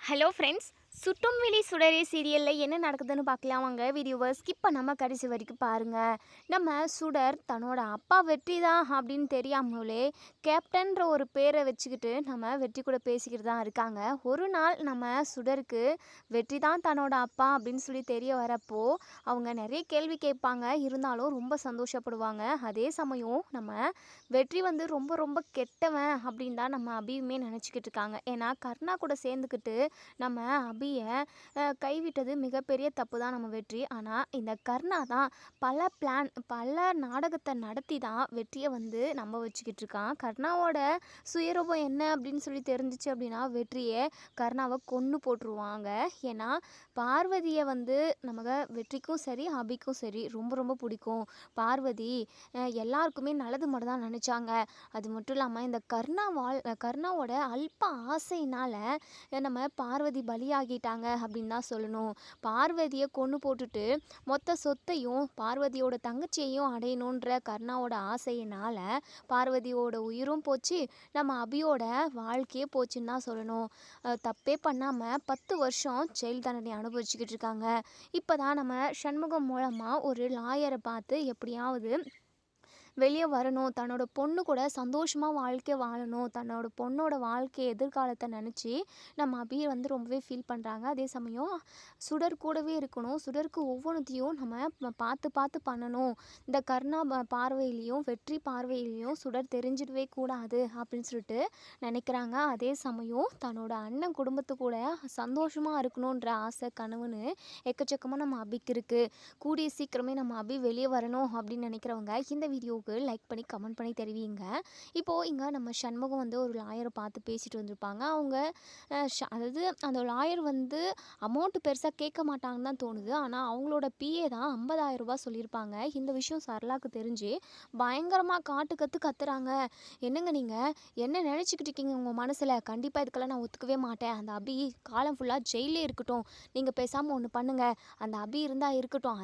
Hello friends, சுட்டும் விழி சுடரே சீரியலில் என்ன நடக்குதுன்னு பார்க்கலாம் வாங்க. வீடியோவை ஸ்கிப் பண்ணாமல் கடைசி வரைக்கும் பாருங்கள். நம்ம சுடர் தன்னோட அப்பா வெற்றி தான் அப்படின்னு தெரியாமலே கேப்டன்ற ஒரு பேரை வச்சுக்கிட்டு நம்ம வெற்றி கூட பேசிக்கிட்டு தான் இருக்காங்க. ஒரு நாள் நம்ம சுடருக்கு வெற்றி தான் தன்னோட அப்பா அப்படின்னு சொல்லி தெரிய வரப்போ அவங்க நிறைய கேள்வி கேட்பாங்க. இருந்தாலும் ரொம்ப சந்தோஷப்படுவாங்க. அதே சமயம் நம்ம வெற்றி வந்து ரொம்ப ரொம்ப கெட்டவன் அப்படின்னு தான் நம்ம அபியுமே நினச்சிக்கிட்டு இருக்காங்க. ஏன்னா கர்ணா கூட சேர்ந்துக்கிட்டு நம்ம அபியை கைவிட்டது மிகப்பெரிய தப்பு தான் நம்ம வெற்றி. ஆனால் இந்த கர்ணா தான் பல நாடகத்தை நடத்தி தான் வெற்றியை வந்து நம்ப வச்சுக்கிட்டு இருக்கான். கர்ணாவோட சுயரூபம் என்ன அப்படின்னு சொல்லி தெரிஞ்சிச்சு அப்படின்னா வெற்றியை கர்ணாவை கொன்று போட்டுருவாங்க. ஏன்னா பார்வதியை வந்து நமக்கு வெற்றிக்கும் சரி அபிக்கும் சரி ரொம்ப ரொம்ப பிடிக்கும். பார்வதி எல்லாருக்குமே நல்லது மட்டும் தான் நினச்சாங்க. அது மட்டும் இல்லாமல் இந்த கர்ணாவோட அல்ப ஆசையினால் நம்ம பார்வதி பலியாகிட்டாங்க அப்படின்னு தான் சொல்லணும். பார்வதியை கொன்று போட்டுட்டு மொத்த சொத்தையும் பார்வதியோட தங்கச்சியையும் அடையணுன்ற கர்ணாவோட ஆசையினால் பார்வதியோட உயிரும் போச்சு, நம்ம அபியோட வாழ்க்கையே போச்சுன்னு தான் சொல்லணும். தப்பே பண்ணாமல் 10 வருஷம் ஜெயில் தண்டனை அனுபவிச்சுக்கிட்டு இருக்காங்க. இப்போ தான் நம்ம சண்முகம் மூலமாக ஒரு லாயரை பார்த்து எப்படியாவது வெளியே வரணும், தன்னோட பொண்ணு கூட சந்தோஷமாக வாழ்க்கை வாழணும், தன்னோட பொண்ணோட வாழ்க்கை எதிர்காலத்தை நினச்சி நம்ம அபி வந்து ரொம்பவே ஃபீல் பண்ணுறாங்க. அதே சமயம் சுடர் கூடவே இருக்கணும், சுடருக்கு ஒவ்வொன்றத்தையும் நம்ம பார்த்து பார்த்து பண்ணணும். இந்த கர்ணா பார்வையிலையும் வெற்றி பார்வையிலையும் சுடர் தெரிஞ்சிடவே கூடாது அப்படின்னு சொல்லிட்டு நினைக்கிறாங்க. அதே சமயம் தன்னோட அண்ணன் குடும்பத்து கூட சந்தோஷமாக இருக்கணுன்ற ஆசை கனவுன்னு எக்கச்சக்கமாக நம்ம அபிக்கு இருக்குது. கூடிய சீக்கிரமே நம்ம அபி வெளியே வரணும் அப்படின்னு நினைக்கிறவங்க இந்த வீடியோவுக்கு லைக் பண்ணி கமெண்ட் பண்ணி தெரிவிங்க. இப்போது இங்கே நம்ம சண்முகம் வந்து ஒரு லாயரை பார்த்து பேசிட்டு வந்திருப்பாங்க. அவங்க அதாவது அந்த லாயர் வந்து அமௌண்ட்டு பெருசாக கேட்க மாட்டாங்கன்னு தான் தோணுது. ஆனால் அவங்களோட பிஏ தான் 50,000 ரூபா சொல்லியிருப்பாங்க. இந்த விஷயம் சரளாவுக்கு தெரிஞ்சு பயங்கரமாக கத்துறாங்க. என்னங்க நீங்கள் என்ன நினச்சிக்கிட்டு இருக்கீங்க உங்கள் மனசில்? கண்டிப்பாக இதுக்கெல்லாம் நான் ஒத்துக்கவே மாட்டேன். அந்த அபி காலம் ஃபுல்லாக ஜெயிலே இருக்கட்டும். நீங்கள் பேசாமல் ஒன்று பண்ணுங்கள், அந்த அபி இருந்தால் இருக்கட்டும்.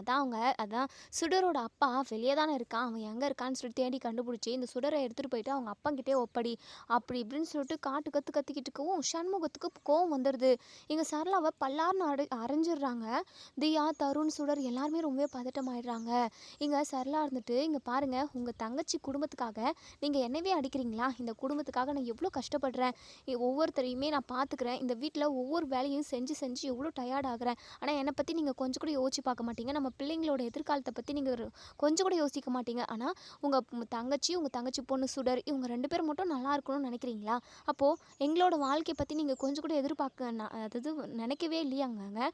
அதான் சுடரோட அப்பா வெளியே தானே இருக்கான், அவன் எங்கே இருக்கான்னு சொல்லி தேடி கண்டுபிடிச்சி இந்த சுடரை எடுத்துகிட்டு போயிட்டு அவங்க அப்பங்கிட்டே ஒப்படி அப்படி இப்படின்னு சொல்லிட்டு கத்திக்கிட்டு இருக்கவும் சண்முகத்துக்கு கோவம் வந்துடுது. இங்கே சரளாவை பல்லார்னு அரைஞ்சிடுறாங்க. தியா, தருண், சுடர் எல்லாருமே ரொம்பவே பதட்டமாயிடுறாங்க. இங்கே சரளா இருந்துட்டு இங்கே பாருங்கள், உங்கள் தங்கச்சி குடும்பத்துக்காக நீங்கள் என்னவே அடிக்கிறீங்களா? இந்த குடும்பத்துக்காக நான் எவ்வளோ கஷ்டப்படுறேன், ஒவ்வொருத்தரையுமே நான் பார்த்துக்கிறேன், இந்த வீட்டில் ஒவ்வொரு வேலையும் செஞ்சு செஞ்சு எவ்வளோ டயர்ட் ஆகுறேன். ஆனால் என்னை பற்றி நீங்கள் கொஞ்சம் கூட யோசிச்சு பார்க்க மாட்டீங்க. நம்ம பிள்ளைங்களோட எதிர்காலத்தை பற்றி நீங்கள் கொஞ்சம் கூட யோசிக்க மாட்டீங்க. ஆனால் உங்கள் தங்கச்சி பொண்ணு சுடர் இவங்க 2 பேர் மட்டும் நல்லா இருக்கணும்னு நினைக்கிறீங்களா? அப்போது எங்களோட வாழ்க்கையை பற்றி நீங்கள் கொஞ்சம் கூட அதாவது நினைக்கவே இல்லையாங்க?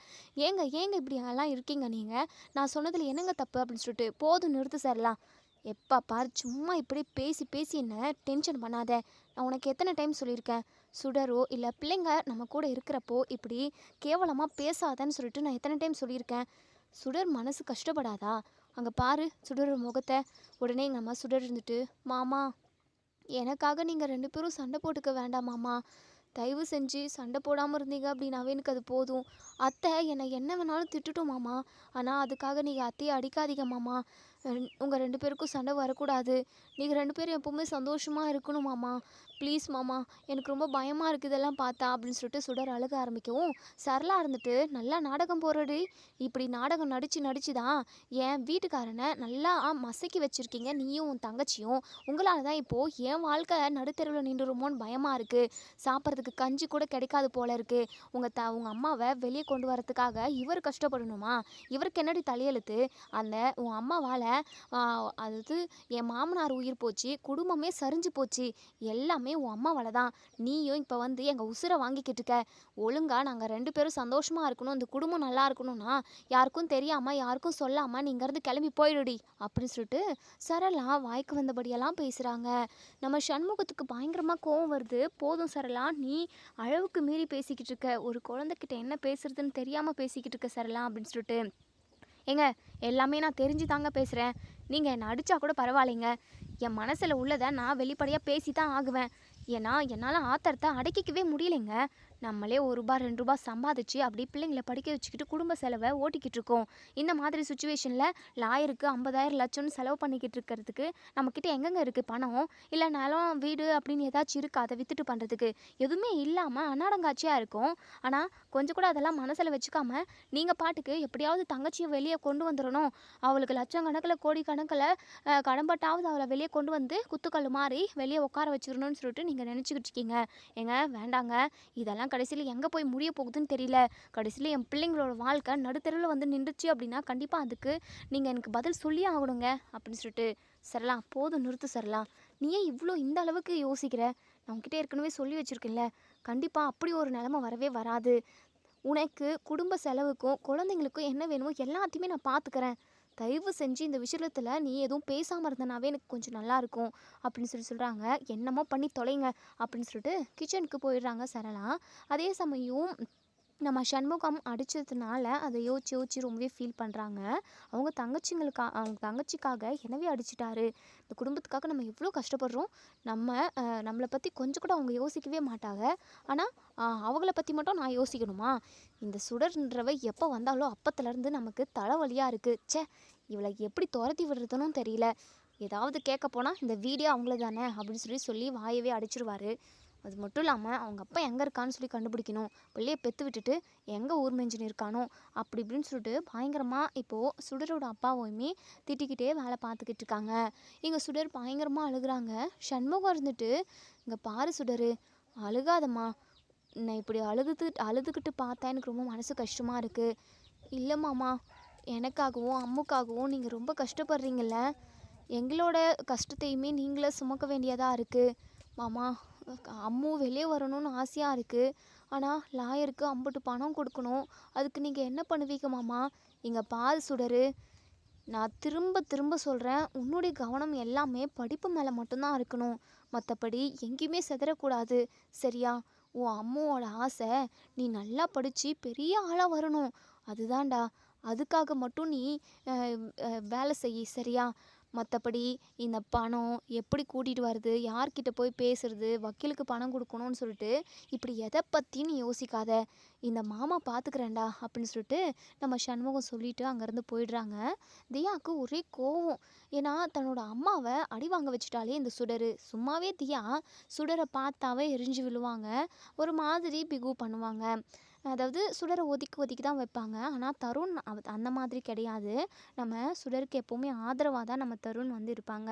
ஏங்க இப்படி எல்லாம் இருக்கீங்க நீங்கள்? நான் சொன்னதில் என்னங்க தப்பு அப்படின்னு சொல்லிட்டு போதும் நிறுத்து சரலாம். எப்போ பாரு சும்மா இப்படி பேசி பேசி என்ன டென்ஷன் பண்ணாத. நான் உனக்கு எத்தனை டைம் சொல்லியிருக்கேன், சுடரோ இல்லை பிள்ளைங்க நம்ம கூட இருக்கிறப்போ இப்படி கேவலமாக பேசாதன்னு சொல்லிட்டு நான் எத்தனை டைம் சொல்லியிருக்கேன். சுடர் மனசு கஷ்டப்படாதா? அங்கே பாரு சுடர் முகத்தை. உடனே எங்கள் அம்மா சுடர் இருந்துட்டு, மாமா எனக்காக நீங்கள் 2 பேரும் சண்டை போட்டுக்க வேண்டாம் மாமா, தயவு செஞ்சு சண்டை போடாமல் இருந்தீங்க அப்படின்னாவே எனக்கு அது போதும். அத்தை என்னை என்ன வேணாலும் திட்டுட்டும் மாமா, ஆனால் அதுக்காக நீங்கள் அத்தையை அடிக்காதீங்க மாமா. உங்கள் 2 பேருக்கும் சண்டை வரக்கூடாது. நீங்கள் 2 பேரும் எப்போவுமே சந்தோஷமாக இருக்கணும் மாமா, ப்ளீஸ் மாமா. எனக்கு ரொம்ப பயமாக இருக்குது இதெல்லாம் பார்த்தா அப்படின்னு சொல்லிட்டு சுடர் அழுக ஆரம்பிக்கவும் சரளா இருந்துட்டு, நல்லா நாடகம் போடுறடி, இப்படி நாடகம் நடித்து தான் என் வீட்டுக்காரனை நல்லா மசக்கி வச்சுருக்கீங்க நீயும் உன் தங்கச்சியும். உங்களால் தான் இப்போது என் வாழ்க்கை நடுத்தெருவில் நின்றுருமோன்னு பயமாக இருக்குது. சாப்பிட்றதுக்கு கஞ்சி கூட கிடைக்காது போல இருக்குது. உங்கள் அம்மாவை வெளியே கொண்டு வரத்துக்காக இவர் கஷ்டப்படணுமா? இவருக்கு என்னடி தலையெழுத்து? உன் அம்மாவால் அதாவது என் மாமனார் உயிர் போச்சு, குடும்பமே சரிஞ்சு போச்சு, எல்லாமே உன் அம்மாவால் தான். நீயும் இப்போ வந்து எங்கள் உசுரை வாங்கிக்கிட்டு இருக்க. ஒழுங்காக நாங்கள் 2 பேரும் சந்தோஷமாக இருக்கணும், இந்த குடும்பம் நல்லா இருக்கணும்னா யாருக்கும் தெரியாமல் யாருக்கும் சொல்லாமல் நீ இங்கேருந்து கிளம்பி போயிடுடி அப்படின்னு சொல்லிட்டு சரளா வாய்க்கு வந்தபடியெல்லாம் பேசுகிறாங்க. நம்ம சண்முகத்துக்கு பயங்கரமாக கோவம் வருது. போதும் சரளா, நீ அளவுக்கு மீறி பேசிக்கிட்டு இருக்க, ஒரு குழந்தைகிட்ட என்ன பேசுறதுன்னு தெரியாமல் பேசிக்கிட்டு இருக்க சரளா அப்படின்னு சொல்லிட்டு, ஏங்க எல்லாமே நான் தெரிஞ்சு தாங்க பேசுகிறேன், நீங்கள் என்னை அடித்தா கூட பரவாயில்லைங்க, என் மனசில் உள்ளதை நான் வெளிப்படையாக பேசி தான் ஆகுவேன். ஏன்னா என்னால் ஆத்திரத்தை அடக்கிக்கவே முடியலைங்க. நம்மளே ₹1 ₹2 சம்பாதிச்சு அப்படி பிள்ளைங்கள படிக்க வச்சுக்கிட்டு குடும்ப செலவை ஓட்டிக்கிட்டு இருக்கோம். இந்த மாதிரி சுச்சுவேஷனில் லாயருக்கு 50,000 லட்சம்னு செலவு பண்ணிக்கிட்டு இருக்கிறதுக்கு நம்மக்கிட்ட எங்கெங்க இருக்குது பணம்? இல்லை நிலம் வீடு அப்படின்னு ஏதாச்சும் இருக்கா அதை வித்துட்டு பண்ணுறதுக்கு? எதுவுமே இல்லாமல் அன்னாடங்காட்சியாக இருக்கும். ஆனால் கொஞ்சம் கூட அதெல்லாம் மனசில் வச்சுக்காம நீங்கள் பாட்டுக்கு எப்படியாவது தங்கச்சியை வெளியே கொண்டு வந்துடணும், அவளுக்கு லட்சக்கணக்கில் கோடி கணக்கில் கடன்பட்டாவது அவளை வெளியே கொண்டு வந்து குத்துக்கல் மாதிரி வெளியே உட்கார வச்சிடணும்னு சொல்லிட்டு நீங்கள் நினச்சிக்கிட்டு இருக்கீங்க. ஏங்க வேண்டாங்க, இதெல்லாம் கடைசியில் எங்கே போய் முடிய போகுதுன்னு தெரியல. கடைசியில் என் பிள்ளைங்களோட வாழ்க்கை நடுத்தெருவில் வந்து நின்றுச்சு அப்படின்னா கண்டிப்பாக அதுக்கு நீங்கள் எனக்கு பதில் சொல்லியே ஆகணுங்க அப்படின்னு சொல்லிட்டு, சரளா போதும் நிறுத்து சரளா, நீ ஏன் இவ்வளோ இந்த அளவுக்கு யோசிக்கிற? நான் உன்கிட்ட ஏற்கனவே சொல்லி வச்சுருக்கேன்ல, கண்டிப்பாக அப்படி ஒரு நிலைமை வரவே வராது. உனக்கு குடும்ப செலவுக்கும் குழந்தைங்களுக்கும் என்ன வேணுமோ எல்லாத்தையுமே நான் பார்த்துக்கிறேன். தயவு செஞ்சு இந்த விஷயத்தில் நீ எதுவும் பேசாமல் இருந்தனாவே எனக்கு கொஞ்சம் நல்லாயிருக்கும் அப்படின்னு சொல்கிறாங்க. என்னமோ பண்ணி தொலைங்க அப்படின்னு சொல்லிட்டு கிச்சனுக்கு போயிடுறாங்க சரளா. அதே சமயம் நம்ம சண்முகம் அடித்ததுனால அதை யோசிச்சு யோசிச்சு ரொம்பவே ஃபீல் பண்ணுறாங்க. அவங்க தங்கச்சிக்காக என்னவே அடிச்சிட்டாரு, இந்த குடும்பத்துக்காக நம்ம எவ்வளோ கஷ்டப்படுறோம், நம்மளை பற்றி கொஞ்சம் கூட அவங்க யோசிக்கவே மாட்டாங்க. ஆனால் அவங்கள பற்றி மட்டும் நான் யோசிக்கணுமா? இந்த சுடர்ன்றவ எப்போ வந்தாலோ அப்பத்துலேருந்து நமக்கு தலைவலியாக இருக்குது. ச்சே, இவளை எப்படி துரத்தி விடுறதுன்னு தெரியல. ஏதாவது கேட்க போனால் இந்த வீடியோ அவங்கள தானே அப்படின்னு சொல்லி வாயவே அடிச்சிருவாரு. அது மட்டும் இல்லாமல் அவங்க அப்பா எங்கே இருக்கான்னு சொல்லி கண்டுபிடிக்கணும், பிள்ளையை பெற்று விட்டுட்டு எங்கே ஊர் மெஞ்சின்னு இருக்கானோ அப்படி இப்படின்னு சொல்லிட்டு பயங்கரமாக இப்போது சுடரோட அப்பாவையுமே திட்டிக்கிட்டே வேலை பார்த்துக்கிட்டு இருக்காங்க. இங்கே சுடர் பயங்கரமாக அழுகுறாங்க. சண்முகம் இருந்துட்டு, இங்கே பாரு சுடரு, அழுகாதம்மா, நான் இப்படி அழுதுகிட்டு பார்த்தா எனக்கு ரொம்ப மனசு கஷ்டமாக இருக்குது. இல்லை மாமா, எனக்காகவும் அம்முக்காகவும் நீங்கள் ரொம்ப கஷ்டப்படுறீங்கள, எங்களோட கஷ்டத்தையுமே நீங்களே சுமக்க வேண்டியதாக இருக்குது மாமா. அம்மு வெளியே வரணும்னு ஆசையாக இருக்குது, ஆனால் லாயருக்கு அம்புட்டு பணம் கொடுக்கணும். அதுக்கு நீங்கள் என்ன பண்ணுவீங்க மாமா? இங்கே பால் சுடரு, நான் திரும்ப திரும்ப சொல்கிறேன், உன்னுடைய கவனம் எல்லாமே படிப்பு மேலே மட்டும்தான் இருக்கணும், மற்றபடி எங்கேயுமே செதறக்கூடாது, சரியா? உன் அம்மாவோட ஆசை நீ நல்லா படித்து பெரிய ஆளாக வரணும், அதுதான்டா. அதுக்காக மட்டும் நீ வேலை செய், சரியா? மற்றபடி இந்த பணம் எப்படி கூட்டிகிட்டு வர்றது, யார்கிட்ட போய் பேசுறது, வக்கீலுக்கு பணம் கொடுக்கணும்னு சொல்லிட்டு இப்படி எதை பற்றியும் நீ யோசிக்காத, இந்த மாமா பார்த்துக்கிறேன்டா அப்படின்னு சொல்லிட்டு நம்ம சண்முகம் சொல்லிட்டு அங்கேருந்து போயிடுறாங்க. தியாவுக்கு ஒரே கோவம். ஏன்னா தன்னோட அம்மாவை அடி வாங்க வச்சுட்டாலே இந்த சுடரு. சும்மாவே தியா சுடரை பார்த்தாவே எரிஞ்சு விழுவாங்க, ஒரு மாதிரி பிகு பண்ணுவாங்க. அதாவது சுடரை ஒதுக்கி தான் வைப்பாங்க. ஆனால் தருண் அந்த மாதிரி கிடையாது. நம்ம சுடருக்கு எப்போவுமே ஆதரவாக தான் நம்ம தருண் வந்து இருப்பாங்க.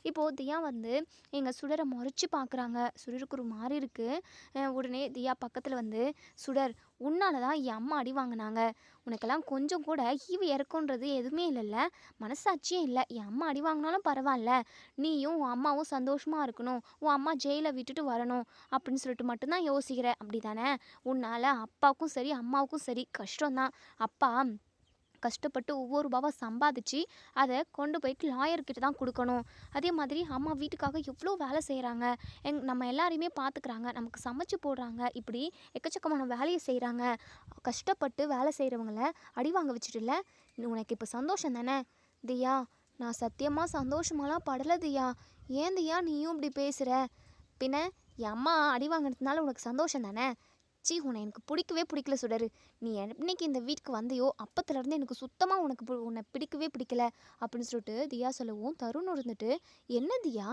இப்போது தியா வந்து எங்கள் சுடரை முறைச்சி பார்க்குறாங்க. சுடருக்கு ஒரு மாதிரி இருக்குது. உடனே தியா பக்கத்தில் வந்து, சுடர், உன்னால தான் என் அம்மா அடி வாங்கினாங்க, உனக்கெல்லாம் கொஞ்சம் கூட ஈவு இறக்குன்றது எதுவுமே இல்லைல்ல, மனசாட்சியே இல்லை. என் அம்மா அடி வாங்கினாலும் பரவாயில்ல, நீயும் உன் அம்மாவும் சந்தோஷமாக இருக்கணும், உன் அம்மா ஜெயிலை விட்டுட்டு வரணும் அப்படின்னு சொல்லிட்டு மட்டும்தான் யோசிக்கிற, அப்படி தானே? உன்னால் அப்பாவுக்கும் சரி அம்மாவுக்கும் சரி கஷ்டம்தான். அப்பா கஷ்டப்பட்டு ஒவ்வொரு ரூபாவை சம்பாதிச்சு அதை கொண்டு போயிட்டு லாயர்கிட்ட தான் கொடுக்கணும். அதே மாதிரி அம்மா வீட்டுக்காக எவ்வளோ வேலை செய்கிறாங்க, நம்ம எல்லாரையுமே பார்த்துக்கிறாங்க, நமக்கு சமைச்சு போடுறாங்க, இப்படி எக்கச்சக்கமான வேலையை செய்கிறாங்க. கஷ்டப்பட்டு வேலை செய்கிறவங்கள அடி வாங்க வச்சுட்டுல, உனக்கு இப்போ சந்தோஷம் தானே? தியா, நான் சத்தியமாக சந்தோஷமாலாம் படலை தியா. ஏன் தியா நீயும் இப்படி பேசுகிற? பின்ன என் அம்மா அடி வாங்கினதுனால உனக்கு சந்தோஷம் தானே? ச்சீ, உன்னை எனக்கு பிடிக்கவே பிடிக்கல சுடரு. நீ என்னைக்கு இந்த வீட்டுக்கு வந்தையோ அப்பத்துலேருந்து எனக்கு சுத்தமாக உன்னை பிடிக்கவே பிடிக்கல அப்படின்னு சொல்லிட்டு தியா சொல்லவும், தருண் இருந்துட்டு, என்ன தியா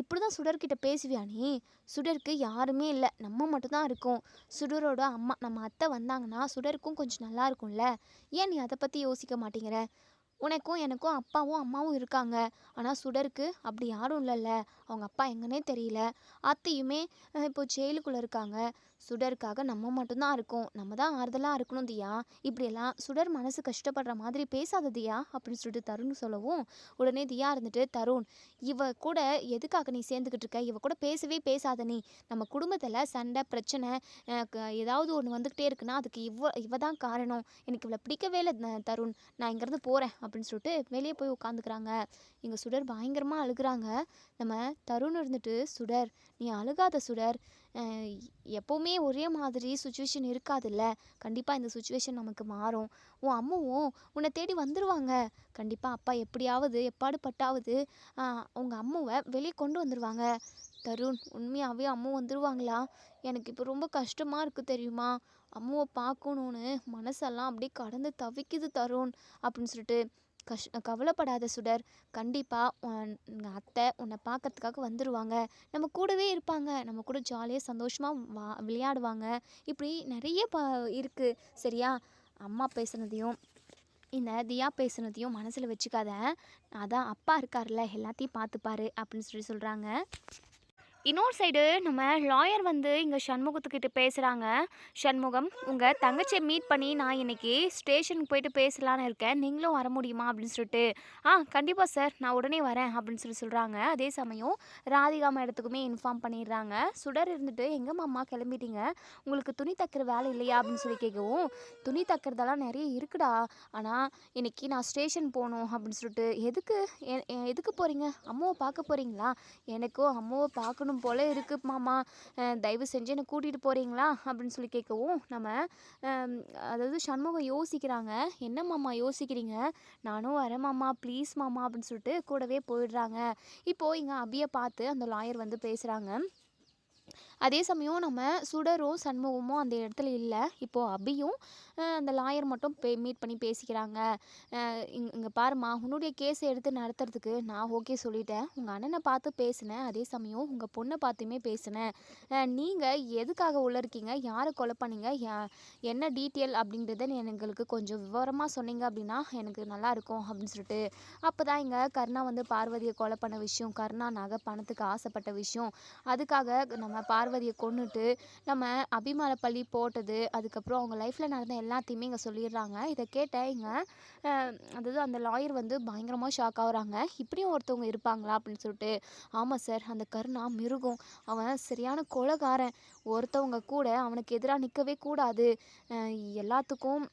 இப்படி தான் சுடர்கிட்ட பேசுவியா நீ? சுடருக்கு யாருமே இல்லை, நம்ம மட்டும்தான் இருக்கோம். சுடரோட அம்மா நம்ம அத்தை வந்தாங்கன்னா சுடருக்கும் கொஞ்சம் நல்லா இருக்கும்ல, ஏன் நீ அதை பற்றி யோசிக்க மாட்டேங்கிற? உனக்கும் எனக்கும் அப்பாவும் அம்மாவும் இருக்காங்க, ஆனால் சுடருக்கு அப்படி யாரும் இல்லைல்ல, அவங்க அப்பா எங்கன்னே தெரியல, அத்தையுமே இப்போ ஜெயிலுக்குள்ளே இருக்காங்க. சுடருக்காக நம்ம மட்டும்தான் இருக்கோம், நம்ம தான் ஆறுதலாக இருக்கணும் தியா. இப்படியெல்லாம் சுடர் மனசு கஷ்டப்படுற மாதிரி பேசாத தியா அப்படின்னு சொல்லிட்டு தருண் சொல்லவும், உடனே தியா இருந்துட்டு, தருண், இவ கூட எதுக்காக நீ சேர்ந்துக்கிட்டு இருக்க? இவ கூட பேசவே பேசாத நீ. நம்ம குடும்பத்தில் சண்டை பிரச்சனை ஏதாவது ஒன்று வந்துக்கிட்டே இருக்குன்னா அதுக்கு இவ தான் காரணம். எனக்கு இவளை பிடிக்கவே இல்லை தருண், நான் இங்கேருந்து போகிறேன் அப்படின்னு சொல்லிட்டு வெளியே போய் உட்காந்துக்கிறாங்க. இங்கே சுடர் பயங்கரமாக அழுகுறாங்க. நம்ம தருண் இருந்துட்டு, சுடர் நீ அழுகாத சுடர், அஹ் எப்போவுமே ஒரே மாதிரி சுச்சுவேஷன் இருக்காதுல்ல. கண்டிப்பாக இந்த சுச்சுவேஷன் நமக்கு மாறும். உன் அம்மாவும் உன்னை தேடி வந்துடுவாங்க. கண்டிப்பாக அப்பா எப்படியாவது எப்பாடு பட்டாவது உங்கள் அம்மாவை வெளியே கொண்டு வந்துடுவாங்க. தருண், உண்மையாகவே அம்மா வந்துடுவாங்களா? எனக்கு இப்போ ரொம்ப கஷ்டமாக இருக்குது தெரியுமா? அம்மாவை பார்க்கணுன்னு மனசெல்லாம் அப்படியே கடந்து தவிக்குது தருண் அப்படின்னு சொல்லிட்டு. கவலைப்படாத சுடர். கண்டிப்பாக உங்கள் அத்தை உன்னை பார்க்கறதுக்காக வந்துடுவாங்க. நம்ம கூடவே இருப்பாங்க. நம்ம கூட ஜாலியாக சந்தோஷமாக விளையாடுவாங்க. இப்படி நிறைய இருக்குது. சரியா? அம்மா பேசுனதையும் இந்த தியா பேசுனதையும் மனசில் வச்சுக்காத. அதான் அப்பா இருக்கார்ல, எல்லாத்தையும் பார்த்துப்பாரு அப்படின்னு சொல்கிறாங்க. இன்னொரு சைடு நம்ம லாயர் வந்து இங்கே சண்முகத்துக்கிட்ட பேசுகிறாங்க. சண்முகம், உங்கள் தங்கச்சியை மீட் பண்ணி நான் இன்னைக்கு ஸ்டேஷனுக்கு போயிட்டு பேசலான்னு இருக்கேன். நீங்களும் வர முடியுமா அப்படின்னு சொல்லிட்டு. கண்டிப்பாக சார், நான் உடனே வரேன் அப்படின்னு சொல்கிறாங்க. அதே சமயம் ராதிகா மேடத்துக்குமே இன்ஃபார்ம் பண்ணிடுறாங்க. சுடர் இருந்துட்டு, எங்கே மாமா கிளம்பிட்டீங்க? உங்களுக்கு துணி தைக்கிற வேலை இல்லையா அப்படின்னு சொல்லி கேட்கவும், துணி தைக்கிறதெல்லாம் நிறைய இருக்குடா, ஆனால் இன்னைக்கு நான் ஸ்டேஷன் போகணும் அப்படின்னு சொல்லிட்டு. எதுக்கு போகிறீங்க? அம்மாவை பார்க்க போகிறீங்களா? எனக்கும் அம்மாவை பார்க்கணும் போல இருக்கு மாமா, தயவு செஞ்சு என்னை கூட்டிகிட்டு போகிறீங்களா அப்படின்னு சொல்லி கேட்கவும், நம்ம அதாவது சண்முகம் யோசிக்கிறாங்க. என்ன மாமா யோசிக்கிறீங்க? நானும் வரேன் மாமா, ப்ளீஸ் மாமா அப்படின்னு சொல்லிட்டு கூடவே போயிடுறாங்க. இப்போது இங்கே அபியை பார்த்து அந்த லாயர் வந்து பேசுகிறாங்க. அதே சமயம் நம்ம சுடரும் சண்முகமும் அந்த இடத்துல இல்லை. இப்போது அபியும் அந்த லாயர் மட்டும் மீட் பண்ணி பேசிக்கிறாங்க. இங்கே பாருமா, உன்னுடைய கேஸை எடுத்து நடத்துறதுக்கு நான் ஓகே சொல்லிட்டேன். உங்கள் அண்ணனை பார்த்து பேசினேன். அதே சமயம் உங்கள் பொண்ணை பார்த்துமே பேசினேன். நீங்கள் எதுக்காக உள்ளே இருக்கீங்க, யாரை கொலை பண்ணீங்க, என்ன டீட்டெயில் அப்படின்றத எங்களுக்கு கொஞ்சம் விவரமாக சொன்னீங்க அப்படின்னா எனக்கு நல்லாயிருக்கும் அப்படின்னு சொல்லிட்டு. அப்போ தான் இங்கே கருணா வந்து பார்வதியை கொலை பண்ண விஷயம், கருணா நகை பணத்துக்கு ஆசைப்பட்ட விஷயம், அதுக்காக நம்ம பார்வதியை கொன்னுட்டு நம்ம அபிமால பள்ளி போட்டது, அதுக்கப்புறம் அவங்க லைஃப்பில் நடந்த எல்லாத்தையுமே இங்கே சொல்லிடுறாங்க. இதை கேட்ட இங்கே அதாவது அந்த லாயர் வந்து பயங்கரமாக ஷாக் ஆகுறாங்க. இப்படியும் ஒருத்தவங்க இருப்பாங்களா அப்படின்னு சொல்லிட்டு. ஆமாம் சார், அந்த கருணா மிருகம், அவன் சரியான கொலைகாரன். ஒருத்தவங்க கூட அவனுக்கு எதிராக நிற்கவே கூடாது. எல்லாத்துக்கும்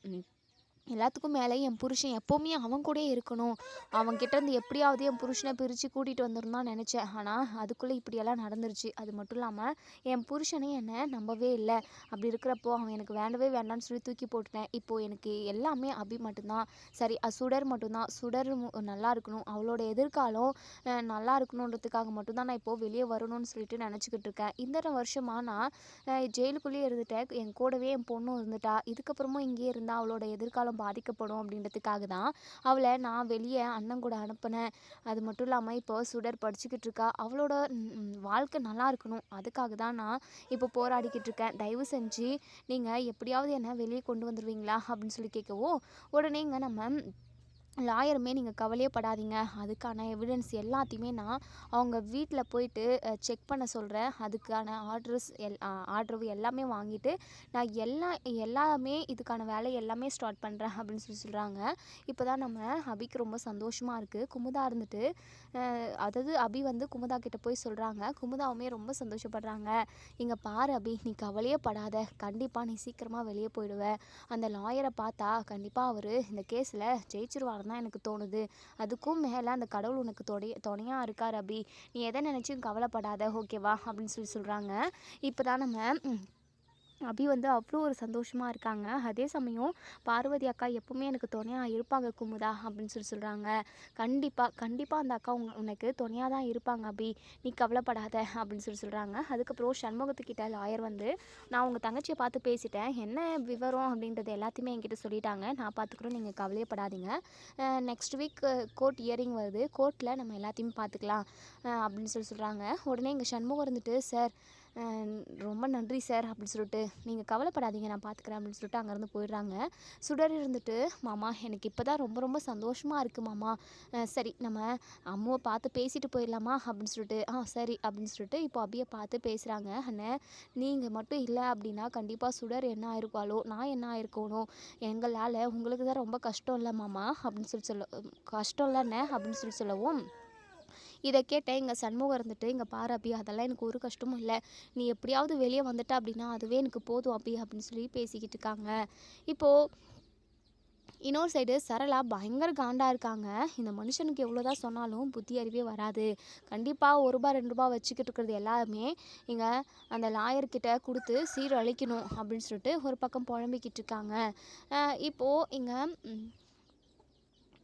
மேலே என் புருஷன் எப்போவுமே அவன் கூட இருக்கணும். அவன்கிட்டேருந்து எப்படியாவது என் புருஷனை பிரித்து கூட்டிகிட்டு வந்துடும் நினச்சேன். ஆனால் அதுக்குள்ளே இப்படியெல்லாம் நடந்துருச்சு. அது மட்டும் இல்லாமல் என் புருஷனே என்னை நம்பவே இல்லை. அப்படி இருக்கிறப்போ அவன் எனக்கு வேண்டவே வேண்டான்னு சொல்லி தூக்கி போட்டுட்டேன். இப்போது எனக்கு எல்லாமே அபி மட்டும்தான். சரி, சுடர் மட்டும்தான். சுடர் நல்லா இருக்கணும், அவளோட எதிர்காலம் நல்லா இருக்கணுன்றதுக்காக மட்டும்தான் நான் இப்போது வெளியே வரணும்னு சொல்லிட்டு நினச்சிக்கிட்டு இருக்கேன். இந்த வருஷமாக நான் ஜெயிலுக்குள்ளேயே இருந்துட்டேன். என் கூடவே என் பொண்ணும் இருந்துட்டா. இதுக்கப்புறமும் இங்கேயே இருந்தால் அவளோட எதிர்காலம் பாதிக்கப்படும் அப்படின்றதுக்காக தான் அவளை நான் வெளியே அண்ணன் கூட அனுப்பினேன். அது மட்டும் இல்லாமல் இப்போ சுடர் படிச்சுக்கிட்டு இருக்கா. அவளோட வாழ்க்கை நல்லா இருக்கணும். அதுக்காக தான் நான் இப்போ போராடிக்கிட்டு இருக்கேன். தயவு செஞ்சு நீங்கள் எப்படியாவது என்னை வெளியே கொண்டு வந்துடுவீங்களா அப்படின்னு சொல்லி கேட்கவும், உடனே இங்கே நம்ம லாயருமே, நீங்கள் கவலையே படாதீங்க, அதுக்கான எவிடன்ஸ் எல்லாத்தையுமே நான் அவங்க வீட்டில் போயிட்டு செக் பண்ண சொல்கிறேன். அதுக்கான ஆர்டர் எல்லாமே வாங்கிட்டு நான் எல்லாமே இதுக்கான வேலை எல்லாமே ஸ்டார்ட் பண்ணுறேன் அப்படின்னு சொல்கிறாங்க. இப்போ தான் நம்ம அபிக்கு ரொம்ப சந்தோஷமாக இருக்குது. குமுதா இருந்துட்டு அதாவது அபி வந்து குமுதா கிட்ட போய் சொல்கிறாங்க. குமுதாவுமே ரொம்ப சந்தோஷப்படுறாங்க. இங்கே பாரு அபி, நீ கவலையே படாத, கண்டிப்பாக நீ சீக்கிரமாக வெளியே போயிடுவ. அந்த லாயரை பார்த்தா கண்டிப்பாக அவர் இந்த கேஸில் ஜெயிச்சிருவார் தான் எனக்கு தோணுது. அதுக்கும் மேலே அந்த கடவுள் உனக்கு துணையாக இருக்கார் அபி, நீ எதை நினச்சும் கவலைப்படாத, ஓகேவா அப்படின்னு சொல்கிறாங்க. இப்போ தான் நம்ம அபி வந்து அவ்வளோ ஒரு சந்தோஷமாக இருக்காங்க. அதே சமயம் பார்வதி அக்கா எப்பவுமே எனக்கு துணையாக இருப்பாங்க குமுதா அப்படின்னு சொல்கிறாங்க. கண்டிப்பாக அந்த அக்கா உனக்கு துணையாக தான் இருப்பாங்க அபி, நீ கவலைப்படாத அப்படின்னு சொல்கிறாங்க. அதுக்கப்புறம் சண்முகத்துக்கிட்ட லாயர் வந்து, நான் உங்கள் தங்கச்சியை பார்த்து பேசிட்டேன், என்ன விவரம் அப்படின்றது எல்லாத்தையுமே என்கிட்ட சொல்லிட்டாங்க, நான் பார்த்துக்குறோம், நீங்கள் கவலையப்படாதீங்க. நெக்ஸ்ட் வீக் கோர்ட் ஹியரிங் வருது, கோர்ட்டில் நம்ம எல்லாத்தையுமே பார்த்துக்கலாம் அப்படின்னு சொல்கிறாங்க. உடனே இங்கே சண்முகம் இருந்துட்டு, சார் ரொம்ப நன்றி சார் அப்படின்னு சொல்லிட்டு, நீங்கள் கவலைப்படாதீங்க, நான் பார்த்துக்கிறேன் அப்படின்னு சொல்லிட்டு அங்கேருந்து போயிடுறாங்க. சுடர் இருந்துட்டு, மாமா எனக்கு இப்போ தான் ரொம்ப ரொம்ப சந்தோஷமாக இருக்குது மாமா, சரி நம்ம அம்மாவை பார்த்து பேசிட்டு போயிடலாமா அப்படின்னு சொல்லிட்டு. சரி அப்படின்னு சொல்லிட்டு இப்போ அபியை பார்த்து பேசுகிறாங்க. அண்ணன், நீங்கள் மட்டும் இல்லை அப்படின்னா கண்டிப்பாக சுடர் என்ன ஆயிருப்பாளோ, நான் என்ன ஆயிருக்கணும், எங்களால் உங்களுக்கு தான் ரொம்ப கஷ்டம் இல்லை மாமா அப்படின்னு கஷ்டம் இல்லைண்ணே அப்படின்னு சொல்லவும், இதை கேட்ட இங்கே சண்முகம் இருந்துட்டு, இங்கே பாரு அபி, அதெல்லாம் எனக்கு ஒரு கஷ்டமும் இல்லை, நீ எப்படியாவது வெளியே வந்துட்ட அப்படின்னா அதுவே எனக்கு போதும் அபி அப்படின்னு சொல்லி பேசிக்கிட்டு இருக்காங்க. இப்போது இன்னொரு சைடு சரளா பயங்கர காண்டா இருக்காங்க. இந்த மனுஷனுக்கு எவ்வளோதான் சொன்னாலும் புத்தி அறிவே வராது. கண்டிப்பாக ரூ. 1 2 வச்சுக்கிட்டு இருக்கிறது எல்லாமே இங்கே அந்த லாயர்கிட்ட கொடுத்து சீரழிக்கணும் அப்படின்னு சொல்லிட்டு ஒரு பக்கம் புலம்பிக்கிட்டு இருக்காங்க. இப்போது இங்கே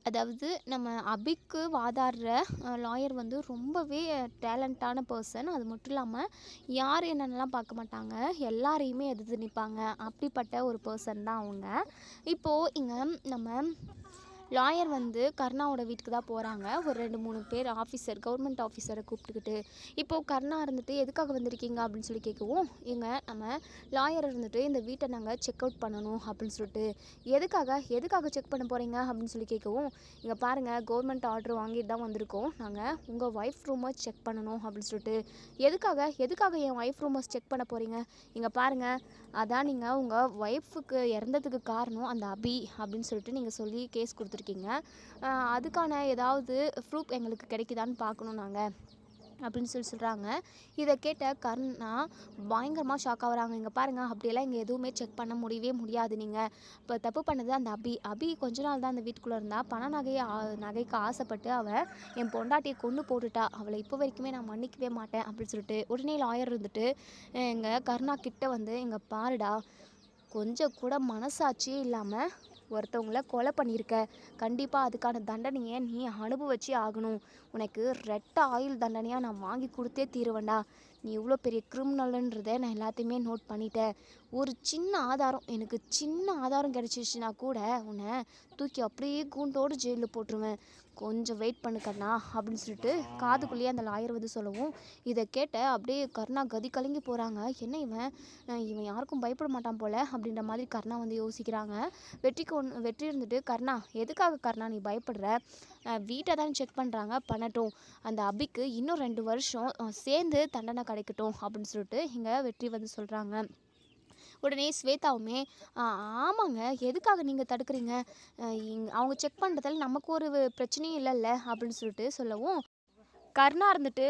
அதாவது நம்ம அபிக்கு வாதாடுற லாயர் வந்து ரொம்பவே டேலண்டான பர்சன். அது மட்டும் இல்லாமல் யார் என்னென்னலாம் பார்க்க மாட்டாங்க, எல்லாரையுமே எதிர்த்து நிற்பாங்க. அப்படிப்பட்ட ஒரு பர்சன் தான் அவங்க. இப்போது இங்கே நம்ம லாயர் வந்து கருணாவோட வீட்டுக்கு தான் போகிறாங்க. ஒரு 2 3 பேர் கவர்மெண்ட் ஆஃபீஸரை கூப்பிட்டுக்கிட்டு. இப்போது கருணா இருந்துட்டு எதுக்காக வந்திருக்கீங்க அப்படின்னு சொல்லி கேட்கவும், நம்ம லாயர் இருந்துட்டு இந்த வீட்டை நாங்கள் செக் அவுட் பண்ணணும் அப்படின்னு சொல்லிட்டு. எதுக்காக செக் பண்ண போகிறீங்க அப்படின்னு சொல்லி கேட்கவும், இங்கே பாருங்கள், கவர்மெண்ட் ஆர்டர் வாங்கிட்டு தான் வந்திருக்கோம், நாங்கள் உங்கள் ஒய்ஃப் ரூமை செக் பண்ணணும் அப்படின்னு சொல்லிட்டு. எதுக்காக என் ஒய்ஃப் ரூமை செக் பண்ண போகிறீங்க? இங்கே பாருங்கள், அதான் நீங்கள் உங்கள் ஒய்ஃபுக்கு இறந்ததுக்கு காரணம் அந்த அபி அப்படின்னு சொல்லிட்டு நீங்கள் சொல்லி கேஸ் கொடுத்துருக்கீங்க. அதுக்கான ஏதாவது ப்ரூஃப் எங்களுக்கு கிடைக்குதான்னு பார்க்கணும் நாங்கள் அப்படின்னு சொல்கிறாங்க. இதை கேட்ட கருணா பயங்கரமாக ஷாக் ஆகுறாங்க. இங்கே பாருங்கள், அப்படியெல்லாம் இங்கே எதுவுமே செக் பண்ண முடியாது. நீங்கள் இப்போ தப்பு பண்ணது அந்த அபி கொஞ்ச நாள் தான் அந்த வீட்டுக்குள்ளே இருந்தா. நகைக்கு ஆசைப்பட்டு அவள் என் பொண்டாட்டியை கொண்டு போட்டுட்டா. அவளை இப்போ வரைக்குமே நான் மன்னிக்கவே மாட்டேன் அப்படின்னு சொல்லிட்டு. உடனே லாயர் இருந்துட்டு எங்கள் கருணா கிட்ட வந்து, இங்கே பாருடா, கொஞ்சம் கூட மனசாட்சியே இல்லாமல் ஒருத்தவங்கள கொலை பண்ணியிருக்க. கண்டிப்பாக அதுக்கான தண்டனையை நீ அனுபவிச்சே ஆகணும். உனக்கு ரெட்ட ஆயுள் தண்டனையாக நான் வாங்கி கொடுத்தே தீருவேண்டா. நீ இவ்வளோ பெரிய கிரிமினலுன்றதை நான் எல்லாத்தையுமே நோட் பண்ணிட்டேன். ஒரு எனக்கு சின்ன ஆதாரம் கிடச்சிருச்சுன்னா கூட உன்னை தூக்கி அப்படியே கூண்டோடு ஜெயிலில் போட்டுருவேன். கொஞ்சம் வெயிட் பண்ணு கருணா அப்படின்னு சொல்லிட்டு காதுக்குள்ளேயே அந்த லாயர் வந்து சொல்லவும், இதை கேட்ட அப்படியே கருணா கதி கலங்கி போகிறாங்க. என்ன இவன் யாருக்கும் பயப்பட மாட்டான் போல அப்படின்ற மாதிரி கருணா வந்து யோசிக்கிறாங்க. வெற்றி இருந்துட்டு, எதுக்காக கருணா நீ பயப்படுற? வீட்டை தான் செக் பண்ணுறாங்க, பண்ணட்டும். அந்த அபிக்கு இன்னும் 2 வருஷம் சேர்ந்து தண்டனை கிடைக்கட்டும் அப்படின்னு சொல்லிட்டு இங்கே வெற்றி வந்து சொல்கிறாங்க. உடனே ஸ்வேதாவுமே, ஆமாங்க, எதுக்காக நீங்கள் தடுக்கிறீங்க? அவங்க செக் பண்ணுறதால நமக்கு ஒரு பிரச்சனையும் இல்லைல்ல அப்படின்னு சொல்லிட்டு சொல்லவும், கருணா இருந்துட்டு,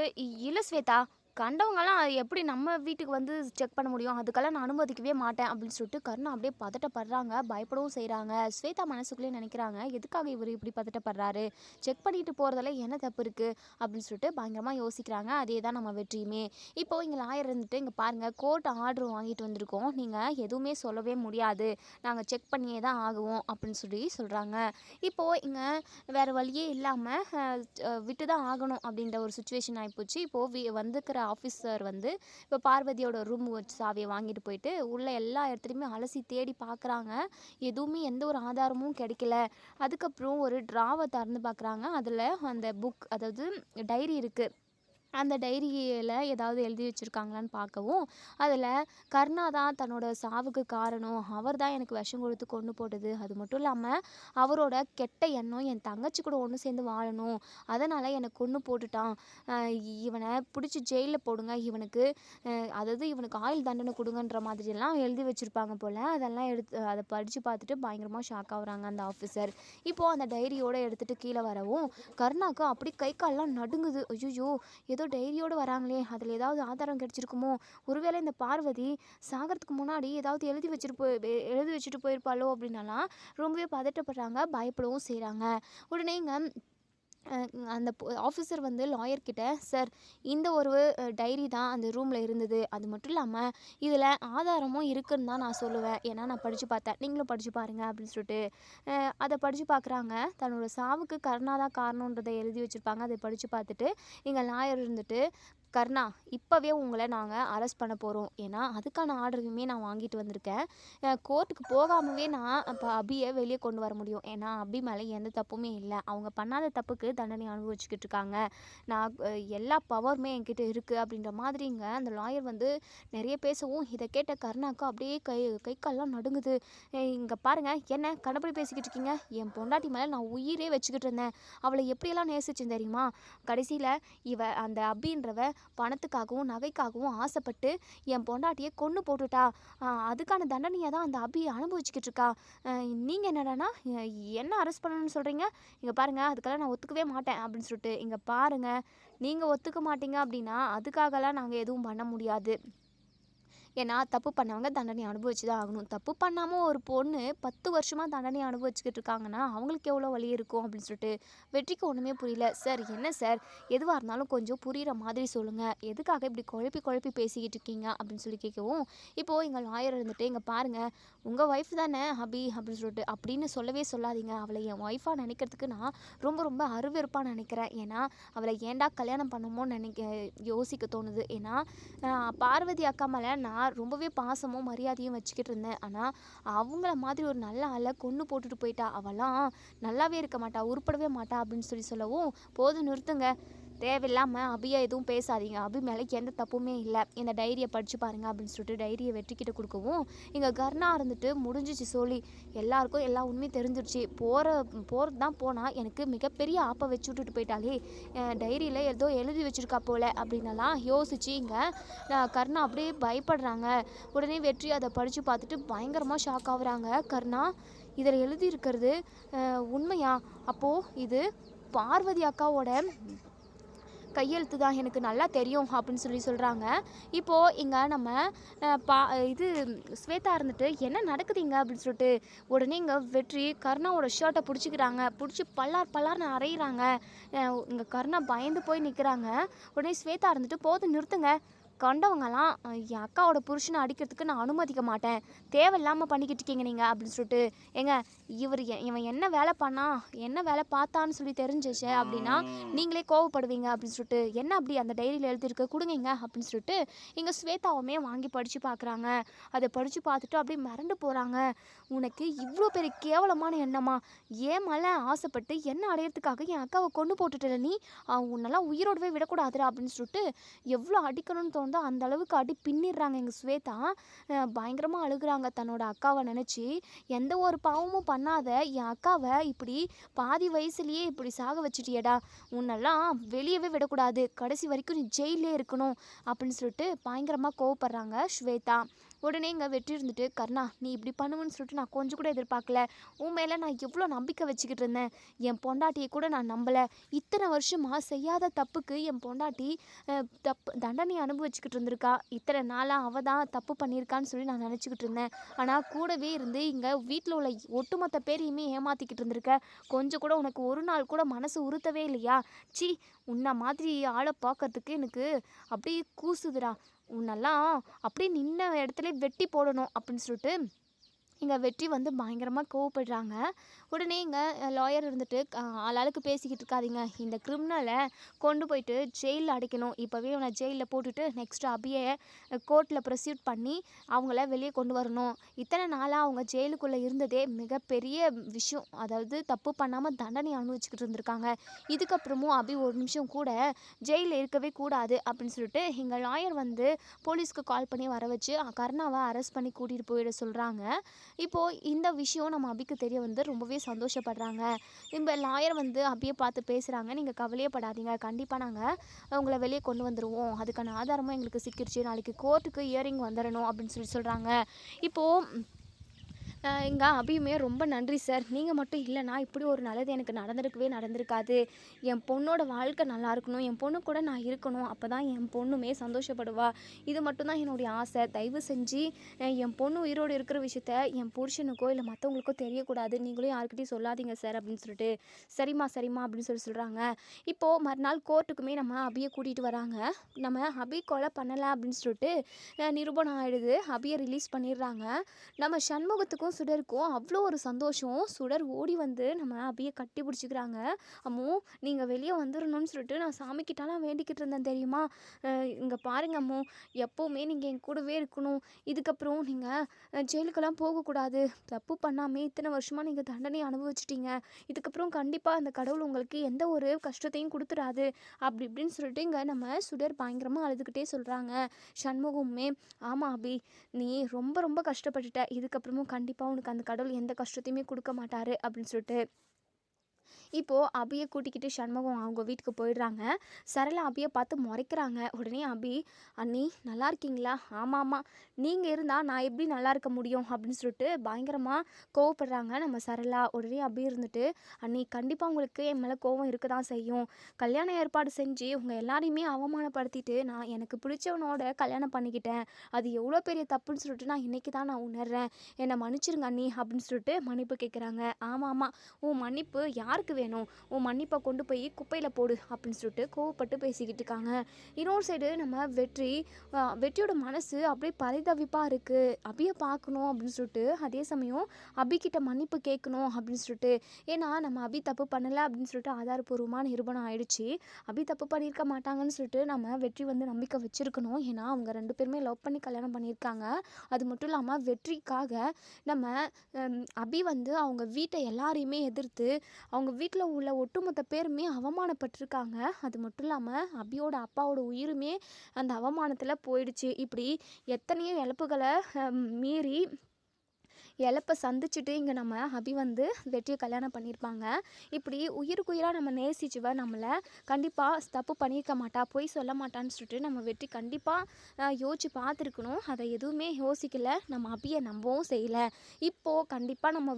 இல்லை ஸ்வேதா, கண்டவங்கலாம் எப்படி நம்ம வீட்டுக்கு வந்து செக் பண்ண முடியும்? அதுக்கெல்லாம் நான் அனுமதிக்கவே மாட்டேன் அப்படின்னு சொல்லிட்டு கருணா அப்படியே பதட்டப்படுறாங்க, பயப்படவும் செய்கிறாங்க. ஸ்வேதா மனசுக்குள்ளேயே நினைக்கிறாங்க, எதுக்காக இவர் இப்படி பதட்டப்படுறாரு? செக் பண்ணிட்டு போகிறதால என்ன தப்பு இருக்குது அப்படின்னு சொல்லிட்டு பயங்கரமாக யோசிக்கிறாங்க. அதே தான் நம்ம வெற்றியுமே. இப்போது இங்கே லாயர் இருந்துட்டு, இங்கே பாருங்கள், கோர்ட் ஆர்டர் வாங்கிட்டு வந்திருக்கோம், நீங்கள் எதுவுமே சொல்லவே முடியாது, நாங்கள் செக் பண்ணியே தான் ஆகுவோம் அப்படின்னு சொல்கிறாங்க. இப்போது இங்கே வேறு வழியே இல்லாமல் விட்டு தான் ஆகணும் அப்படின்ற ஒரு சுச்சுவேஷன் ஆகிப்போச்சு. இப்போது வந்துக்கிற ஆஃபீஸர் வந்து இப்போ பார்வதியோட ரூம் சாவியை வாங்கிட்டு போயிட்டு உள்ள எல்லா இடத்துலையுமே அலசி தேடி பார்க்குறாங்க. எதுவுமே எந்த ஒரு ஆதாரமும் கிடைக்கல. அதுக்கப்புறம் ஒரு ட்ராவை திறந்து பார்க்குறாங்க. அதில் அந்த புக், அதாவது டைரி இருக்குது. அந்த டைரியில் ஏதாவது எழுதி வச்சுருக்காங்களான்னு பார்க்கவும், அதில் கருணா தான் தன்னோட சாவுக்கு காரணம், அவர் தான் எனக்கு விஷம் கொடுத்து கொன்று போட்டது, அது மட்டும் இல்லாமல் அவரோட கெட்ட எண்ணம் என் தங்கச்சி கூட ஒன்று சேர்ந்து வாழணும், அதனால் என்னை கொன்று போட்டுட்டான், இவனை பிடிச்சி ஜெயிலில் போடுங்க, இவனுக்கு ஆயுள் தண்டனை கொடுங்கன்ற மாதிரியெல்லாம் எழுதி வச்சுருப்பாங்க போல். அதெல்லாம் அதை படித்து பார்த்துட்டு பயங்கரமாக ஷாக் ஆகுறாங்க அந்த ஆஃபீஸர். இப்போது அந்த டைரியோடு எடுத்துகிட்டு கீழே வரவும் கருணாவுக்கு அப்படி கை கால்லாம் நடுங்குது. ஐயோ, ஏதோ டைரியோடு வராங்களே, அதில் ஏதாவது ஆதாரம் கிடச்சிருக்குமோ? ஒருவேளை இந்த பார்வதி சாகிறதுக்கு முன்னாடி ஏதாவது எழுதி வச்சுட்டு போயிருப்பாளோ அப்படின்னாலாம் ரொம்பவே பதட்டப்படுறாங்க, பயப்படவும் செய்கிறாங்க. உடனே இங்கே அந்த ஆஃபீஸர் வந்து லாயர்கிட்ட, சார், இந்த ஒரு டைரி தான் அந்த ரூமில் இருந்தது, அது மட்டும் இல்லாமல் இதில் ஆதாரமும் இருக்குதுன்னு தான் நான் சொல்லுவேன், ஏன்னா நான் படித்து பார்த்தேன், நீங்களும் படித்து பாருங்கள் அப்படின்னு சொல்லிட்டு அதை படித்து பார்க்குறாங்க. தன்னோட சாவுக்கு கருணா தான் காரணன்றதை எழுதி வச்சுருப்பாங்க. அதை படித்து பார்த்துட்டு இங்கே லாயர் இருந்துட்டு, கருணா, இப்போவே உங்களை நாங்கள் அரெஸ்ட் பண்ண போகிறோம், ஏன்னா அதுக்கான ஆர்டருமே நான் வாங்கிட்டு வந்திருக்கேன். கோர்ட்டுக்கு போகாமவே நான் இப்போ அபியை வெளியே கொண்டு வர முடியும், ஏன்னா அபி மேலே எந்த தப்புமே இல்லை, அவங்க பண்ணாத தப்புக்கு தண்டனை அனுபவிச்சுக்கிட்டு இருக்காங்க, நான் எல்லா பவருமே என்கிட்ட இருக்குது அப்படின்ற மாதிரிங்க அந்த லாயர் வந்து நிறைய பேசவும், இதை கேட்ட கருணாக்கு அப்படியே கை கால்லாம் நடுங்குது. இங்கே பாருங்கள், என்ன கண்டபடி பேசிக்கிட்டு இருக்கீங்க? என் பொண்டாட்டி மேலே நான் உயிரே வச்சுக்கிட்டு இருந்தேன், அவளை எப்படியெல்லாம் நேசிச்சேன் தெரியுமா? கடைசியில் அந்த அபின்றவ பணத்துக்காகவும் நகைக்காகவும் ஆசைப்பட்டு என் பொண்டாட்டியை கொன்று போட்டுட்டா, அதுக்கான தண்டனையை தான் அந்த அபி அனுபவிச்சுக்கிட்டு இருக்கா. நீங்கள் என்னடானா என்ன அரெஸ்ட் பண்ணணும்னு சொல்கிறீங்க? இங்கே பாருங்கள், அதுக்கெல்லாம் நான் ஒத்துக்கவே மாட்டேன் அப்படின்னு சொல்லிட்டு, இங்கே பாருங்கள், நீங்கள் ஒத்துக்க மாட்டீங்க அப்படின்னா அதுக்காகலாம் நாங்கள் எதுவும் பண்ண முடியாது. ஏன்னா தப்பு பண்ணவங்க தண்டனை அனுபவிச்சு தான் ஆகணும். தப்பு பண்ணாமல் ஒரு பொண்ணு 10 வருஷமாக தண்டனை அனுபவிச்சுக்கிட்டு இருக்காங்கன்னா அவங்களுக்கு எவ்வளோ வலி இருக்கும் அப்படின்னு சொல்லிட்டு வெற்றிக்கு ஒன்றுமே புரியல. சார் என்ன சார், எதுவாக இருந்தாலும் கொஞ்சம் புரிகிற மாதிரி சொல்லுங்கள், எதுக்காக இப்படி குழப்பி குழப்பி பேசிக்கிட்டு இருக்கீங்க அப்படின்னு சொல்லி கேட்கவும், இப்போது எங்கள் லாயர் இருந்துட்டு இங்கே பாருங்கள், உங்கள் ஒய்ஃப் தானே அபி அப்படின்னு சொல்லிட்டு அப்படின்னு சொல்லவே சொல்லாதீங்க. அவளை என் ஒய்ஃபாக நினைக்கிறதுக்கு நான் ரொம்ப ரொம்ப அருவெருப்பாக நினைக்கிறேன். ஏன்னா அவளை ஏன்டா கல்யாணம் பண்ணமோன்னு யோசிக்க தோணுது. ஏன்னா பார்வதி அக்கா மேலே நான் ரொம்பவே பாசமும் மரியாதையும் வச்சுக்கிட்டு இருந்தேன். ஆனால் அவங்கள மாதிரி ஒரு நல்ல ஆளை கொன்று போட்டுட்டு போயிட்டா. அவளாம் நல்லாவே இருக்க மாட்டா, உருப்படவே மாட்டா அப்படின்னு சொல்லவும், போதும் நிறுத்துங்க, தேவையில்லாமல் அபியை எதுவும் பேசாதீங்க, அபி மேலே எந்த தப்புமே இல்லை, இந்த டைரியை படித்து பாருங்கள் அப்படின்னு சொல்லிட்டு டைரியை வெற்றிக்கிட்ட கொடுக்கவும், இங்கே கர்ணா இருந்துட்டு முடிஞ்சிச்சு சொல்லி, எல்லாருக்கும் எல்லா உண்மையும் தெரிஞ்சிருச்சு, போகிறது தான் போனால் எனக்கு மிகப்பெரிய ஆப்பை வச்சு விட்டுட்டு போயிட்டாலே, டைரியில் ஏதோ எழுதி வச்சுருக்கா போல் அப்படின்னலாம் யோசிச்சு இங்கே கர்ணா அப்படியே பயப்படுறாங்க. உடனே வெற்றி அதை படித்து பார்த்துட்டு பயங்கரமாக ஷாக் ஆகுறாங்க. கர்ணா, இதில் எழுதியிருக்கிறது உண்மையா? அப்போது இது பார்வதி அக்காவோட கையெழுத்து தான், எனக்கு நல்லா தெரியும் அப்படின்னு சொல்கிறாங்க. இப்போது இங்கே நம்ம இது ஸ்வேதா இருந்துட்டு என்ன நடக்குதுங்க அப்படின்னு சொல்லிட்டு உடனே இங்கே வெற்றி கர்ணாவோட ஷர்ட்டை பிடிச்சிக்கிறாங்க, பிடிச்சி பல்லார்னு அரைகிறாங்க. இங்கே கர்ணா பயந்து போய் நிற்கிறாங்க. உடனே ஸ்வேதா இருந்துட்டு போதும் நிறுத்துங்க, கண்டவங்கலாம் என் அக்காவோட புருஷனை அடிக்கிறதுக்கு நான் அனுமதிக்க மாட்டேன், தேவையில்லாமல் பண்ணிக்கிட்டு இருக்கீங்க நீங்கள் அப்படின்னு சொல்லிட்டு, ஏங்க இவன் என்ன வேலை பண்ணா என்ன வேலை பார்த்தான்னு சொல்லி தெரிஞ்சிச்சு அப்படின்னா நீங்களே கோவப்படுவீங்க அப்படின்னு சொல்லிட்டு, என்ன அப்படி அந்த டைரியில் எழுதியிருக்க கொடுங்க அப்படின்னு சொல்லிட்டு இங்கே ஸ்வேதாவுமே வாங்கி படித்து பார்க்குறாங்க. அதை படித்து பார்த்துட்டு அப்படியே மிரண்டு போகிறாங்க. உனக்கு இவ்வளோ பெரிய கேவலமான எண்ணமா? ஏன் மேலே ஆசைப்பட்டு என்ன அடையிறதுக்காக என் அக்காவை கொண்டு போட்டுட்டல நீ, உன்னெல்லாம் உயிரோடவே விடக்கூடாதுரா அப்படின்னு சொல்லிட்டு எவ்வளோ அடிக்கணும்னு தோணுதோ அந்த அளவுக்கு அடி பின்னிடுறாங்க. எங்கள் ஸ்வேதா பயங்கரமாக அழுகுறாங்க தன்னோட அக்காவை நினச்சி. எந்த ஒரு பாவமும் பண்ணாத என் அக்காவை இப்படி பாதி வயசுலேயே இப்படி சாக வச்சுட்டியடா, உன்னெல்லாம் வெளியவே விடக்கூடாது, கடைசி வரைக்கும் நீ ஜெயிலே இருக்கணும் அப்படின்னு சொல்லிட்டு பயங்கரமாக கோவப்படுறாங்க ஸ்வேதா. உடனே இங்கே வெற்றி இருந்துட்டு, கர்ணா நீ இப்படி பண்ணுவேன்னு சொல்லிட்டு நான் கொஞ்சம் கூட எதிர்பார்க்கல, உன் மேலே நான் எவ்வளோ நம்பிக்கை வச்சுக்கிட்டு இருந்தேன், என் பொண்டாட்டியை கூட நான் நம்பலை, இத்தனை வருஷமாக செய்யாத தப்புக்கு என் பொண்டாட்டி தண்டனை அனுபவிச்சுக்கிட்டு இருந்திருக்கா, இத்தனை நாளாக அவள் தான் தப்பு பண்ணியிருக்கான்னு சொல்லி நான் நினச்சிக்கிட்டு இருந்தேன், ஆனால் கூடவே இருந்து இங்கே வீட்டில் உள்ள ஒட்டுமொத்த பேரையுமே ஏமாற்றிக்கிட்டு இருந்திருக்க, கொஞ்சம் கூட உனக்கு ஒரு நாள் கூட மனசு உறுத்தவே இல்லையா? சி, உன்னை மாதிரி ஆளை பார்க்கறதுக்கு எனக்கு அப்படியே கூசுதுடா, உன்னெல்லாம் அப்படியே நின்ன இடத்துல வெட்டி போடணும் அப்படின்னு சொல்லிட்டு இங்கே வெற்றி வந்து பயங்கரமாக கோவப்படுறாங்க. உடனே இங்கே லாயர் இருந்துட்டு ஆளாளுக்கு பேசிக்கிட்டு இருக்காதீங்க, இந்த கிரிமினலை கொண்டு போயிட்டு ஜெயிலில் அடைக்கணும், இப்போவே அவனை ஜெயிலில் போட்டுட்டு நெக்ஸ்ட்டு அபியை கோர்ட்டில் ப்ரொசீட் பண்ணி அவங்கள வெளியே கொண்டு வரணும். இத்தனை நாளாக அவங்க ஜெயிலுக்குள்ளே இருந்ததே மிகப்பெரிய விஷயம், அதாவது தப்பு பண்ணாமல் தண்டனை அனுபவிச்சுக்கிட்டு இருந்திருக்காங்க, இதுக்கப்புறமும் அபி ஒரு நிமிஷம் கூட ஜெயிலில் இருக்கவே கூடாது அப்படின்னு சொல்லிட்டு எங்கள் லாயர் வந்து போலீஸ்க்கு கால் பண்ணி வர வச்சு கர்ணாவை அரெஸ்ட் பண்ணி கூட்டிகிட்டு போயிட சொல்கிறாங்க. இப்போது இந்த விஷயம் நம்ம அபிக்கு தெரிய வந்து ரொம்பவே சந்தோஷப்படுறாங்க. இந்த லாயர் வந்து அபியை பார்த்து பேசுகிறாங்க, நீங்கள் கவலையப்படாதீங்க, கண்டிப்பாக நாங்கள் உங்களை வெளியே கொண்டு வந்துடுவோம், அதுக்கான ஆதாரமும் எங்களுக்கு சிக்கிருச்சு, நாளைக்கு கோர்ட்டுக்கு இயரிங் வந்துடணும் அப்படின்னு சொல்கிறாங்க. இப்போது எங்க அபியுமே ரொம்ப நன்றி சார், நீங்கள் மட்டும் இல்லைனா இப்படி ஒரு நல்லது எனக்கு நடந்திருக்காது, என் பொண்ணோட வாழ்க்கை நல்லா இருக்கணும், என் பொண்ணு கூட நான் இருக்கணும், அப்போ தான் என் பொண்ணுமே சந்தோஷப்படுவா, இது மட்டும்தான் என்னுடைய ஆசை, தயவு செஞ்சு என் பொண்ணு உயிரோடு இருக்கிற விஷயத்த என் புருஷனுக்கோ இல்லை மற்றவங்களுக்கோ தெரியக்கூடாது, நீங்களும் யாருக்கிட்டையும் சொல்லாதீங்க சார் அப்படின்னு சொல்லிட்டு, சரிம்மா அப்படின்னு சொல்கிறாங்க. இப்போது மறுநாள் கோர்ட்டுக்குமே நம்ம அபியை கூட்டிகிட்டு வராங்க. நம்ம அபி கொலை பண்ணலை அப்படின்னு சொல்லிட்டு நிரூபணம் ஆகிடுது, அபியை ரிலீஸ் பண்ணிடுறாங்க. நம்ம சண்முகத்துக்கும் சுடருக்கும் அவ்வளோ ஒரு சந்தோஷம். சுடர் ஓடி வந்து நம்ம அபியை கட்டி பிடிச்சிக்கிறாங்க. அம்மோ நீங்கள் வெளியே வந்துடணும்னு சொல்லிட்டு நான் சாமிக்கிட்டலாம் வேண்டிக்கிட்டு இருந்தேன் தெரியுமா, இங்கே பாருங்க அம்மோ, எப்போவுமே நீங்கள் என் கூடவே இருக்கணும், இதுக்கப்புறம் நீங்கள் ஜெயிலுக்கெல்லாம் போகக்கூடாது, தப்பு பண்ணாமல் இத்தனை வருஷமாக நீங்கள் தண்டனை அனுபவிச்சிட்டீங்க, இதுக்கப்புறம் கண்டிப்பாக அந்த கடவுள் உங்களுக்கு எந்த ஒரு கஷ்டத்தையும் கொடுத்துடாது அப்படி இப்படின்னு சொல்லிட்டு இங்கே நம்ம சுடர் பயங்கரமாக அழுதுகிட்டே சொல்கிறாங்க. சண்முகமே, ஆமாம் அபி, நீ ரொம்ப ரொம்ப கஷ்டப்பட்டுட்ட, இதுக்கப்புறமும் கண்டிப்பாக உனக்கு அந்த கடவுள் எந்த கஷ்டத்தையுமே கொடுக்க மாட்டார் அப்படின்னு சொல்லிட்டு இப்போது அபியை கூட்டிக்கிட்டு சண்முகம் அவங்க வீட்டுக்கு போயிடுறாங்க. சரளா அபியை பார்த்து முறைக்கிறாங்க. உடனே அபி, அண்ணி நல்லா இருக்கீங்களா? ஆமாம்மா, நீங்கள் இருந்தால் நான் எப்படி நல்லா இருக்க முடியும் அப்படின்னு சொல்லிட்டு பயங்கரமாக கோவப்படுறாங்க நம்ம சரளா. உடனே அபி இருந்துட்டு, அண்ணி கண்டிப்பாக உங்களுக்கு என் மேலே கோவம் இருக்க தான் செய்யும். கல்யாணம் ஏற்பாடு செஞ்சு உங்கள் எல்லாரையுமே அவமானப்படுத்திட்டு நான் எனக்கு பிடிச்சவனோட கல்யாணம் பண்ணிக்கிட்டேன். அது எவ்வளோ பெரிய தப்புன்னு சொல்லிட்டு நான் இன்றைக்கி தான் நான் உணர்றேன். என்னை மன்னிச்சிருங்க அண்ணி அப்படின்னு சொல்லிட்டு மன்னிப்பு கேட்குறாங்க. ஆமாம் ஆமாம், உன் மன்னிப்பு யாருக்கு வேணும்? உன் மன்னிப்பை கொண்டு போய் குப்பையில் போடு அப்படின்னு சொல்லிட்டு கோவப்பட்டு பேசிக்கிட்டு இருக்காங்க. இன்னொரு சைடு நம்ம வெற்றியோட மனசு அப்படியே பரிதவிப்பாக இருக்குது. அபியை பார்க்கணும் அப்படின்னு சொல்லிட்டு, அதே சமயம் அபிக்கிட்ட மன்னிப்பு கேட்கணும் அப்படின்னு சொல்லிட்டு. ஏன்னா நம்ம அபி தப்பு பண்ணலை அப்படின்னு சொல்லிட்டு ஆதாரப்பூர்வமான நிரூபணம் ஆயிடுச்சு. அபி தப்பு பண்ணியிருக்க மாட்டாங்கன்னு சொல்லிட்டு நம்ம வெற்றி வந்து நம்பிக்கை வச்சுருக்கணும். ஏன்னா அவங்க 2 பேருமே லவ் பண்ணி கல்யாணம் பண்ணியிருக்காங்க. அது மட்டும் இல்லாமல் வெற்றிக்காக நம்ம அபி வந்து அவங்க வீட்டை எல்லாரையுமே எதிர்த்து அவங்க வீட்டில் உள்ள ஒட்டுமொத்த பேருமே அவமானப்பட்டிருக்காங்க. அது மட்டும் இல்லாமல் அபியோட அப்பாவோட உயிருமே அந்த அவமானத்தில் போயிடுச்சு. இப்படி எத்தனையோ இழப்புகளை மீறி இழப்பை சந்திச்சுட்டு இங்கே நம்ம அபி வந்து வெற்றியை கல்யாணம் பண்ணியிருப்பாங்க. இப்படி உயிருக்குயிராக நம்ம நேசிச்சுவ நம்மளை கண்டிப்பாக தப்பு பண்ணியிருக்க மாட்டா, பொய் சொல்ல மாட்டான்னு சொல்லிட்டு நம்ம வெற்றி கண்டிப்பாக யோசிச்சு பார்த்துருக்கணும். அதை எதுவுமே யோசிக்கலை, நம்ம அபியை நம்பவும் செய்யலை. இப்போது கண்டிப்பாக நம்ம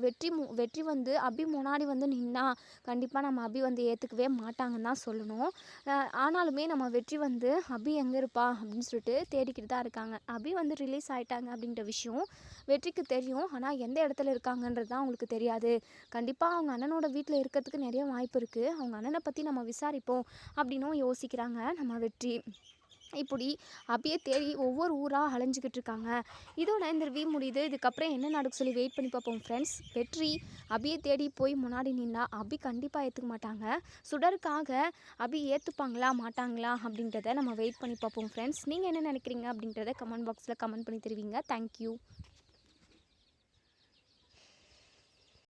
வெற்றி வந்து அபி முன்னாடி வந்து நின்னா கண்டிப்பாக நம்ம அபி வந்து ஏற்றுக்கவே மாட்டாங்கன்னு தான் சொல்லணும். ஆனாலுமே நம்ம வெற்றி வந்து அபி எங்கே இருப்பா அப்படின்னு சொல்லிட்டு தேடிக்கிட்டு தான் இருக்காங்க. அபி வந்து ரிலீஸ் ஆகிட்டாங்க அப்படின்ற விஷயம் வெற்றிக்கு தெரியும். ஆனால் எந்த இடத்துல இருக்காங்கன்றது தான் அவங்களுக்கு தெரியாது. கண்டிப்பாக அவங்க அண்ணனோட வீட்டில் இருக்கிறதுக்கு நிறைய வாய்ப்பு இருக்குது. அவங்க அண்ணனை பற்றி நம்ம விசாரிப்போம் அப்படின்னும் யோசிக்கிறாங்க நம்ம வெற்றி. இப்படி அபியை தேடி ஒவ்வொரு ஊராக அலைஞ்சிக்கிட்டு இருக்காங்க. இதோட இந்த ரிவ்யூ முடியுது. இதுக்கப்புறம் என்ன நடக்கும் சொல்லி வெயிட் பண்ணி பார்ப்போம் ஃப்ரெண்ட்ஸ். வெற்றி அபியை தேடி போய் முன்னாடி நின்னா அபி கண்டிப்பாக ஏற்றுக்க மாட்டாங்க. சுடருக்காக அபி ஏற்றுப்பாங்களா மாட்டாங்களா அப்படின்றத நம்ம வெயிட் பண்ணி பார்ப்போம் ஃப்ரெண்ட்ஸ். நீங்கள் என்ன நினைக்கிறீங்க அப்படின்றத கமெண்ட் பாக்ஸில் கமெண்ட் பண்ணி தருவீங்க. தேங்க்யூ.